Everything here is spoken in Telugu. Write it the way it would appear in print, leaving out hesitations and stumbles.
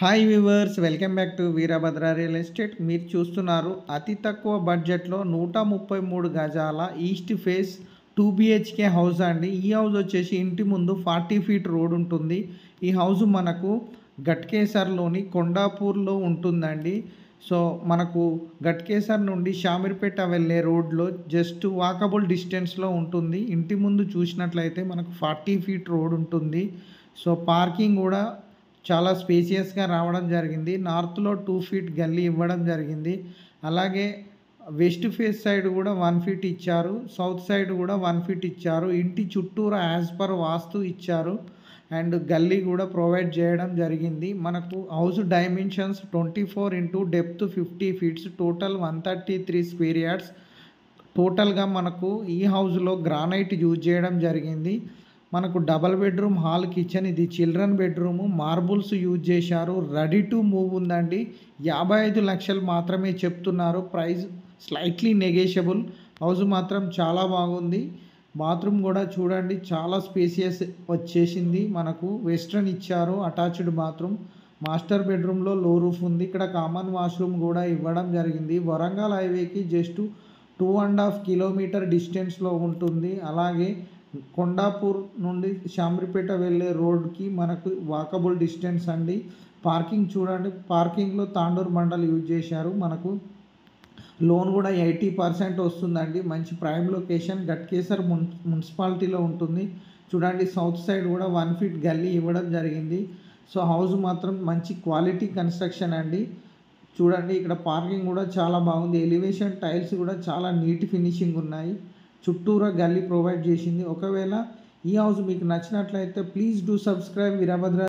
Hi viewers, welcome back to Veerabhadra real estate. మీరు చూస్తున్నారు అతి తక్కువ బడ్జెట్లో 133 గజాల ఈస్ట్ ఫేస్ 2 బిహెచ్కే హౌస్ అండి. ఈ హౌస్ వచ్చేసి ఇంటి ముందు 40 ఫీట్ రోడ్ ఉంటుంది. ఈ హౌస్ మనకు గట్కేసర్లోని కొండాపూర్లో ఉంటుందండి. సో మనకు గట్కేసర్ నుండి షామీర్పేట వెళ్ళే రోడ్లో జస్ట్ వాకబుల్ డిస్టెన్స్లో ఉంటుంది. ఇంటి ముందు చూసినట్లయితే మనకు 40 ఫీట్ రోడ్ ఉంటుంది. సో పార్కింగ్ కూడా చాలా స్పేసియస్‌గా రావడం జరిగింది. నార్త్‌లో 2 ఫీట్ గల్లీ ఇవ్వడం జరిగింది. అలాగే వెస్ట్ ఫేస్ సైడ్ కూడా 1 ఫీట్ ఇచ్చారు. సౌత్ సైడ్ కూడా 1 ఫీట్ ఇచ్చారు. ఇంటి చుట్టూరా యాజ్ పర్ వాస్తు ఇచ్చారు. అండ్ గల్లీ కూడా ప్రొవైడ్ చేయడం జరిగింది. మనకు house dimensions 24 into depth 50 feets, total 133 square yards. టోటల్‌గా మనకు ఈ హౌస్‌లో గ్రానైట్ యూజ్ చేయడం జరిగింది. మనకు డబల్ బెడ్రూమ్, హాల్, కిచెన్, ఇది చిల్డ్రన్ బెడ్రూము, మార్బుల్స్ యూజ్ చేశారు. రెడీ టు మూవ్ ఉందండి. 55 లక్షలు మాత్రమే చెప్తున్నారు. Price slightly negotiable. హౌస్ మాత్రం చాలా బాగుంది. బాత్రూమ్ కూడా చూడండి, చాలా స్పేసియస్ వచ్చేసింది. మనకు వెస్ట్రన్ ఇచ్చారు, అటాచ్డ్ బాత్రూమ్. మాస్టర్ బెడ్రూమ్లో లో రూఫ్ ఉంది. ఇక్కడ కామన్ వాష్రూమ్ కూడా ఇవ్వడం జరిగింది. వరంగల్ హైవేకి జస్ట్ 2.5 కిలోమీటర్ డిస్టెన్స్లో ఉంటుంది. అలాగే కొండాపూర్ నుండి షామీర్పేట వెళ్ళే రోడ్కి మనకు వాకబుల్ డిస్టెన్స్ అండి. పార్కింగ్ చూడండి, పార్కింగ్లో తాండూర్ బండలు యూజ్ చేశారు. మనకు లోన్ కూడా 80% వస్తుందండి. మంచి ప్రైమ్ లొకేషన్, గట్కేసర్ మున్సిపాలిటీలో ఉంటుంది. చూడండి, సౌత్ సైడ్ కూడా 1 ఫీట్ గల్లీ ఇవ్వడం జరిగింది. సో హౌస్ మాత్రం మంచి క్వాలిటీ కన్స్ట్రక్షన్ అండి. చూడండి, ఇక్కడ పార్కింగ్ కూడా చాలా బాగుంది. ఎలివేషన్ టైల్స్ కూడా చాలా నీట్ ఫినిషింగ్ ఉన్నాయి. చుట్టూరా గల్లీ ప్రొవైడ్ చేసింది. ఒకవేళ ఈ హౌస్ మీకు నచ్చినట్లయితే ప్లీజ్ డూ సబ్స్క్రైబ్ వీరభద్ర.